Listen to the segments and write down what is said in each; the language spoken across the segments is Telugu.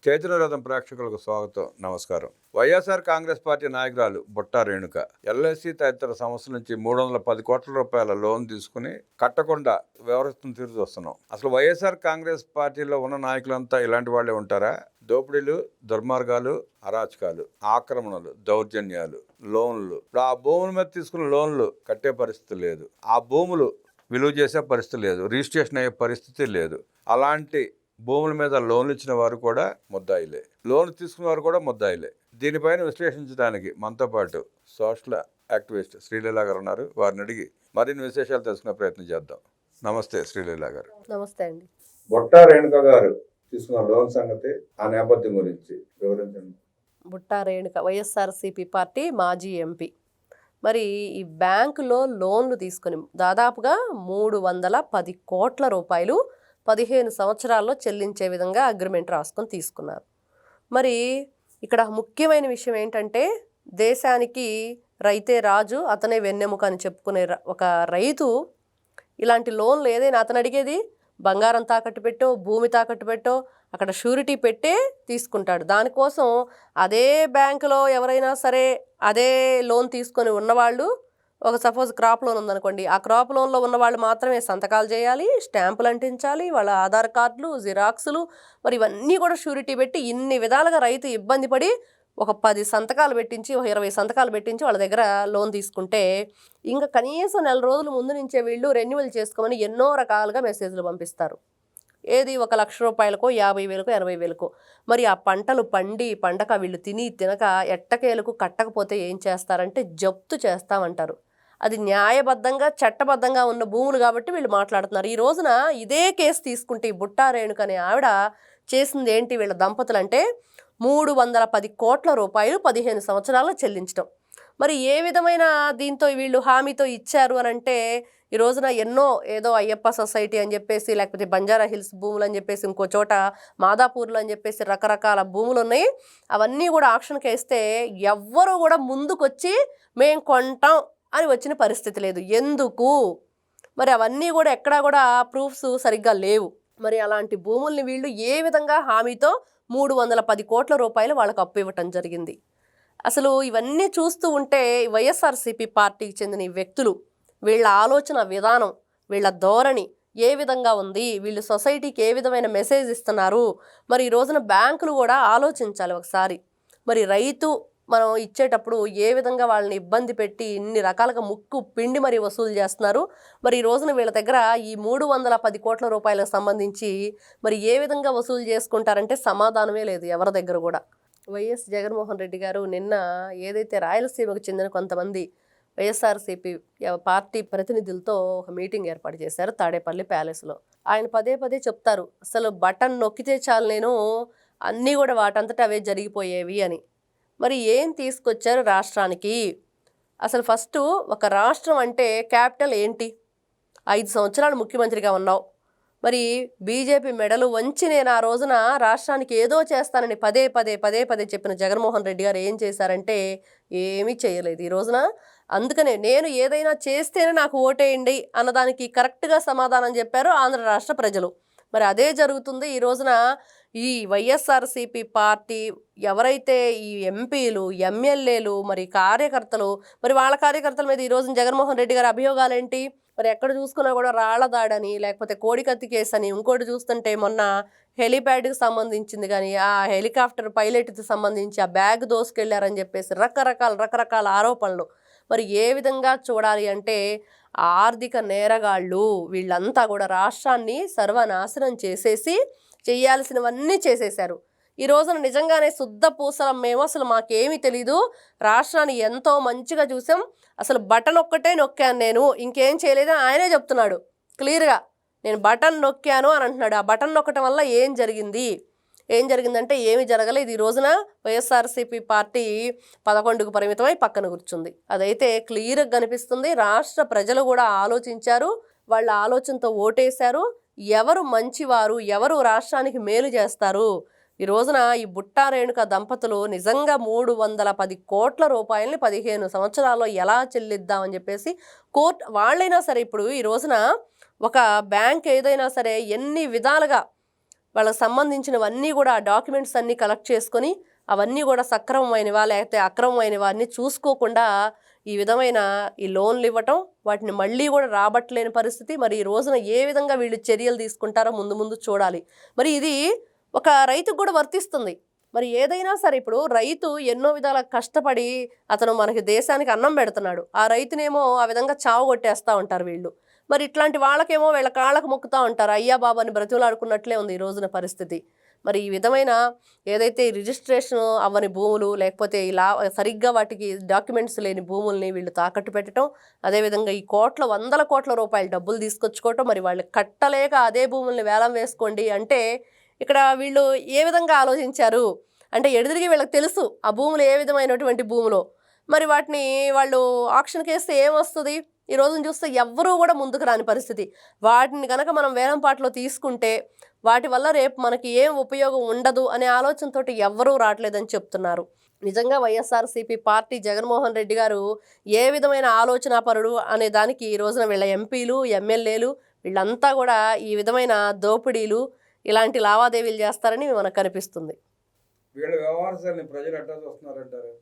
చైతన్య రథం ప్రేక్షకులకు స్వాగతం, నమస్కారం. వైఎస్ఆర్ కాంగ్రెస్ పార్టీ నాయకురాలు బుట్టా రేణుక ఎల్ఐసి తదితర సంస్థల నుంచి 310 కోట్ల రూపాయల లోన్ తీసుకుని కట్టకుండా వ్యవహరిస్తున్న తీరు చూస్తున్నాం. అసలు వైఎస్ఆర్ కాంగ్రెస్ పార్టీలో ఉన్న నాయకులంతా ఇలాంటి వాళ్ళే ఉంటారా? దోపిడీలు, దుర్మార్గాలు, అరాచకాలు, ఆక్రమణలు, దౌర్జన్యాలు, లోన్లు. ఇప్పుడు ఆ భూముల మీద తీసుకున్న లోన్లు కట్టే పరిస్థితి లేదు, ఆ భూములు విలువ చేసే పరిస్థితి లేదు, రిజిస్ట్రేషన్ అయ్యే పరిస్థితి లేదు. అలాంటి భూముల మీద లోన్లు ఇచ్చిన వారు కూడా ముద్దాయిలే, లోన్ తీసుకున్న వారు కూడా ముద్దాయిలే. దీనిపైన విశ్లేషించడానికి మనతో పాటు సోషల్ యాక్టివిస్ట్ శ్రీలీల గారు ఉన్నారు. వారిని అడిగి మరిన్ని విశేషాలు తెలుసుకునే ప్రయత్నం చేద్దాం. నమస్తే శ్రీలీల గారు. నమస్తే అండి. బుట్టా రేణుక గారు తీసుకున్న లోన్ సంగతి, ఆ నేపథ్యం గురించి వివరించండి. బుట్టా రేణుక వైఎస్ఆర్సీపీ పార్టీ మాజీ ఎంపీ. మరి ఈ బ్యాంకులో లోన్లు తీసుకుని దాదాపుగా 310 కోట్ల రూపాయలు 15 సంవత్సరాల్లో చెల్లించే విధంగా అగ్రిమెంట్ రాసుకొని తీసుకున్నారు. మరి ఇక్కడ ముఖ్యమైన విషయం ఏంటంటే, దేశానికి రైతే రాజు, అతనే వెన్నెముక అని చెప్పుకునే ఒక రైతు ఇలాంటి లోన్లు ఏదైనా అతను అడిగేది బంగారం తాకట్టు పెట్టో, భూమి తాకట్టు పెట్టో, అక్కడ షూరిటీ పెట్టే తీసుకుంటాడు. దానికోసం అదే బ్యాంకులో ఎవరైనా సరే అదే లోన్ తీసుకొని ఉన్నవాళ్ళు, ఒక సపోజ్ క్రాప్ లోన్ ఉందనుకోండి, ఆ క్రాప్ లోన్లో ఉన్న వాళ్ళు మాత్రమే సంతకాలు చేయాలి, స్టాంపులు అంటించాలి, వాళ్ళ ఆధార్ కార్డులు, జిరాక్సులు, మరి ఇవన్నీ కూడా షూరిటీ పెట్టి ఇన్ని విధాలుగా రైతు ఇబ్బంది పడి ఒక 10 సంతకాలు పెట్టించి, ఒక 20 సంతకాలు పెట్టించి వాళ్ళ దగ్గర లోన్ తీసుకుంటే, ఇంకా కనీసం 4 రోజుల ముందు నుంచే వీళ్ళు రెన్యువల్ చేసుకోమని ఎన్నో రకాలుగా మెసేజ్లు పంపిస్తారు. ఏది 1 లక్ష రూపాయలకో, 50,000కో, 80,000కో. మరి ఆ పంటలు పండక వీళ్ళు తినక ఎట్టకేలకు కట్టకపోతే ఏం చేస్తారంటే జప్తు చేస్తామంటారు. అది న్యాయబద్ధంగా చట్టబద్ధంగా ఉన్న భూములు కాబట్టి వీళ్ళు మాట్లాడుతున్నారు. ఈ రోజున ఇదే కేసు తీసుకుంటే ఈ బుట్టా రేణుక అనే ఆవిడ చేసింది ఏంటి? వీళ్ళ దంపతులు అంటే 310 కోట్ల రూపాయలు 15 సంవత్సరాల్లో చెల్లించడం. మరి ఏ విధమైన దీంతో వీళ్ళు హామీతో ఇచ్చారు అని అంటే, ఈ రోజున ఎన్నో ఏదో అయ్యప్ప సొసైటీ అని చెప్పేసి, లేకపోతే బంజారా హిల్స్ భూములు అని చెప్పేసి, ఇంకో చోట మాదాపూర్లు అని చెప్పేసి రకరకాల భూములు ఉన్నాయి. అవన్నీ కూడా ఆక్షన్కి వేస్తే ఎవ్వరూ కూడా ముందుకొచ్చి మేము కొంటాం అని వచ్చిన పరిస్థితి లేదు. ఎందుకు? మరి అవన్నీ కూడా ఎక్కడా కూడా ప్రూఫ్స్ సరిగ్గా లేవు. మరి అలాంటి భూముల్ని వీళ్ళు ఏ విధంగా హామీతో 310 కోట్ల రూపాయలు వాళ్ళకు అప్పు ఇవ్వటం జరిగింది? అసలు ఇవన్నీ చూస్తూ ఉంటే వైఎస్ఆర్సీపీ పార్టీకి చెందిన ఈ వ్యక్తులు, వీళ్ళ ఆలోచన విధానం, వీళ్ళ ధోరణి ఏ విధంగా ఉంది, వీళ్ళు సొసైటీకి ఏ విధమైన మెసేజ్ ఇస్తున్నారు, మరి ఈ రోజున బ్యాంకులు కూడా ఆలోచించాలి ఒకసారి. మరి రైతు మనం ఇచ్చేటప్పుడు ఏ విధంగా వాళ్ళని ఇబ్బంది పెట్టి ఇన్ని రకాలుగా ముక్కు పిండి మరి వసూలు చేస్తున్నారు. మరి ఈ రోజున వీళ్ళ దగ్గర ఈ 310 కోట్ల రూపాయలకు సంబంధించి మరి ఏ విధంగా వసూలు చేసుకుంటారంటే సమాధానమే లేదు ఎవరి దగ్గర కూడా. వైఎస్ జగన్మోహన్ రెడ్డి గారు నిన్న ఏదైతే రాయలసీమకు చెందిన కొంతమంది వైఎస్ఆర్సీపీ పార్టీ ప్రతినిధులతో ఒక మీటింగ్ ఏర్పాటు చేశారు తాడేపల్లి ప్యాలెస్లో. ఆయన పదే చెప్తారు, అసలు బటన్ నొక్కితే చాలు నేను అన్నీ కూడా వాటంతటా అవే జరిగిపోయేవి అని. మరి ఏం తీసుకొచ్చారు రాష్ట్రానికి? అసలు ఫస్ట్ ఒక రాష్ట్రం అంటే క్యాపిటల్ ఏంటి? 5 సంవత్సరాలు ముఖ్యమంత్రిగా ఉన్నావు. మరి బీజేపీ మెడలు వంచి నేను ఆ రోజున రాష్ట్రానికి ఏదో చేస్తానని పదే చెప్పిన జగన్మోహన్ రెడ్డి గారు ఏం చేశారంటే ఏమీ చేయలేదు ఈ రోజున. అందుకనే నేను ఏదైనా చేస్తేనే నాకు ఓటేయండి అన్నదానికి కరెక్ట్గా సమాధానం చెప్పారు ఆంధ్ర రాష్ట్ర ప్రజలు. మరి అదే జరుగుతుంది ఈ రోజున. ఈ వైఎస్ఆర్సీపీ పార్టీ ఎవరైతే ఈ ఎంపీలు, ఎమ్మెల్యేలు, మరి కార్యకర్తలు, మరి వాళ్ళ కార్యకర్తల మీద ఈ రోజున జగన్మోహన్ రెడ్డి గారి అభియోగాలు ఏంటి? మరి ఎక్కడ చూసుకున్నా కూడా రాళ్లదాడని, లేకపోతే కోడికత్తి కేసు అని, ఇంకోటి చూస్తుంటే మొన్న హెలిప్యాడ్కి సంబంధించింది కానీ, ఆ హెలికాప్టర్ పైలట్కి సంబంధించి ఆ బ్యాగ్ దోసుకెళ్లారని చెప్పేసి రకరకాల ఆరోపణలు. మరి ఏ విధంగా చూడాలి అంటే ఆర్థిక నేరగాళ్ళు వీళ్ళంతా కూడా రాష్ట్రాన్ని సర్వనాశనం చేసేసి చేయాల్సినవన్నీ చేసేశారు. ఈ రోజున నిజంగానే శుద్ధ పూసలం మేము, అసలు మాకేమీ తెలీదు, రాష్ట్రాన్ని ఎంతో మంచిగా చూసాం, అసలు బటన్ ఒక్కటే నొక్కాను నేను, ఇంకేం చేయలేదు ఆయనే చెప్తున్నాడు క్లియర్గా. నేను బటన్ నొక్కాను అని అంటున్నాడు. ఆ బటన్ నొక్కటం వల్ల ఏం జరిగిందంటే ఏమి జరగలేదు. ఈ రోజున వైఎస్ఆర్సీపీ పార్టీ 11కు పరిమితమై పక్కన కూర్చుంది. అదైతే క్లియర్గా కనిపిస్తుంది. రాష్ట్ర ప్రజలు కూడా ఆలోచించారు, వాళ్ళ ఆలోచనతో ఓటేశారు. ఎవరు మంచివారు, ఎవరు రాష్ట్రానికి మేలు చేస్తారు, ఈ రోజున ఈ బుట్టా రేణుక దంపతులు నిజంగా 310 కోట్ల రూపాయలని 15 సంవత్సరాల్లో ఎలా చెల్లిద్దామని చెప్పేసి కోర్టు వాళ్ళైనా సరే, ఇప్పుడు ఈ రోజున ఒక బ్యాంక్ ఏదైనా సరే ఎన్ని విధాలుగా వాళ్ళకి సంబంధించినవన్నీ కూడా ఆ డాక్యుమెంట్స్ అన్నీ కలెక్ట్ చేసుకొని అవన్నీ కూడా సక్రమమైనవా లేకపోతే అక్రమమైనవా అన్నీ చూసుకోకుండా ఈ విధమైన ఈ లోన్లు ఇవ్వటం, వాటిని మళ్ళీ కూడా రాబట్టలేని పరిస్థితి. మరి ఈ రోజున ఏ విధంగా వీళ్ళు చర్యలు తీసుకుంటారో ముందు ముందు చూడాలి. మరి ఇది ఒక రైతుకు కూడా వర్తిస్తుంది. మరి ఏదైనా సరే ఇప్పుడు రైతు ఎన్నో విధాల కష్టపడి అతను మనకి దేశానికి అన్నం పెడుతున్నాడు. ఆ రైతునేమో ఆ విధంగా చావు కొట్టేస్తూ ఉంటారు వీళ్ళు. మరి ఇట్లాంటి వాళ్ళకేమో వీళ్ళ కాళ్ళకు మొక్కుతూ ఉంటారు. అయ్యా బాబు అని బ్రతిమలాడుకున్నట్లే ఉంది ఈ రోజున పరిస్థితి. మరి ఈ విధమైన ఏదైతే ఈ రిజిస్ట్రేషన్ అవ్వని భూములు లేకపోతే ఇలా సరిగ్గా వాటికి డాక్యుమెంట్స్ లేని భూముల్ని వీళ్ళు తాకట్టు పెట్టడం, అదేవిధంగా ఈ వందల కోట్ల రూపాయల డబ్బులు తీసుకొచ్చుకోవటం, మరి వాళ్ళు కట్టలేక అదే భూముల్ని వేలం వేసుకోండి అంటే ఇక్కడ వీళ్ళు ఏ విధంగా ఆలోచించారు అంటే ఎదురుగా వీళ్ళకి తెలుసు ఆ భూములు ఏ విధమైనటువంటి భూములో. మరి వాటిని వాళ్ళు ఆక్షన్కి వేస్తే ఏమొస్తుంది? ఈ రోజున చూస్తే ఎవ్వరూ కూడా ముందుకు రాని పరిస్థితి. వాటిని కనుక మనం వేలంపాటలో తీసుకుంటే వాటి వల్ల రేపు మనకి ఏం ఉపయోగం ఉండదు అనే ఆలోచనతోటి ఎవ్వరూ రావట్లేదని చెప్తున్నారు. నిజంగా వైఎస్ఆర్సీపీ పార్టీ జగన్మోహన్ రెడ్డి గారు ఏ విధమైన ఆలోచనాపరుడు అనే దానికి ఈ రోజున వీళ్ళ ఎంపీలు, ఎమ్మెల్యేలు వీళ్ళంతా కూడా ఈ విధమైన దోపిడీలు ఇలాంటి లావాదేవీలు చేస్తారని మనకు కనిపిస్తుంది. వీళ్ళ వ్యవహారాన్ని ప్రజలు ఎట్లా చూస్తున్నారంటారు?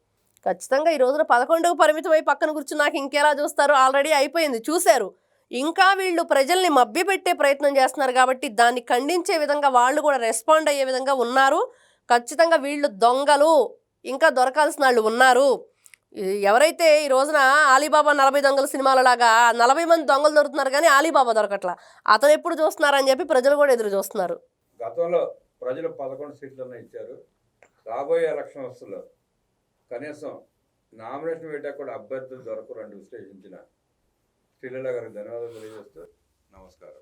ఖచ్చితంగా ఈ రోజున 11కు పరిమితమై పక్కన కూర్చుని నాకు ఇంకెలా చూస్తారు? ఆల్రెడీ అయిపోయింది, చూశారు. ఇంకా వీళ్ళు ప్రజల్ని మభ్యపెట్టే ప్రయత్నం చేస్తున్నారు కాబట్టి దాన్ని ఖండించే విధంగా వాళ్ళు కూడా రెస్పాండ్ అయ్యే విధంగా ఉన్నారు. ఖచ్చితంగా వీళ్ళు దొంగలు, ఇంకా దొరకాల్సిన వాళ్ళు ఉన్నారు. ఎవరైతే ఈ రోజున ఆలీబాబా 40 దొంగల సినిమాలలాగా 40 మంది దొంగలు దొరుకుతున్నారు కానీ ఆలీబాబా దొరకట్లా. అతను ఎప్పుడు చూస్తున్నారని చెప్పి ప్రజలు కూడా ఎదురు చూస్తున్నారు. గతంలో ప్రజలు 11 సీట్లను ఇచ్చారు. రాబోయే ఎలక్షన్స్లో కనీసం నామినేషన్ పెట్టాక కూడా అభ్యర్థులు దొరకరు అని విశ్లేషించిన శ్రీలీల గారికి ధన్యవాదాలు తెలియజేస్తూ నమస్కారం.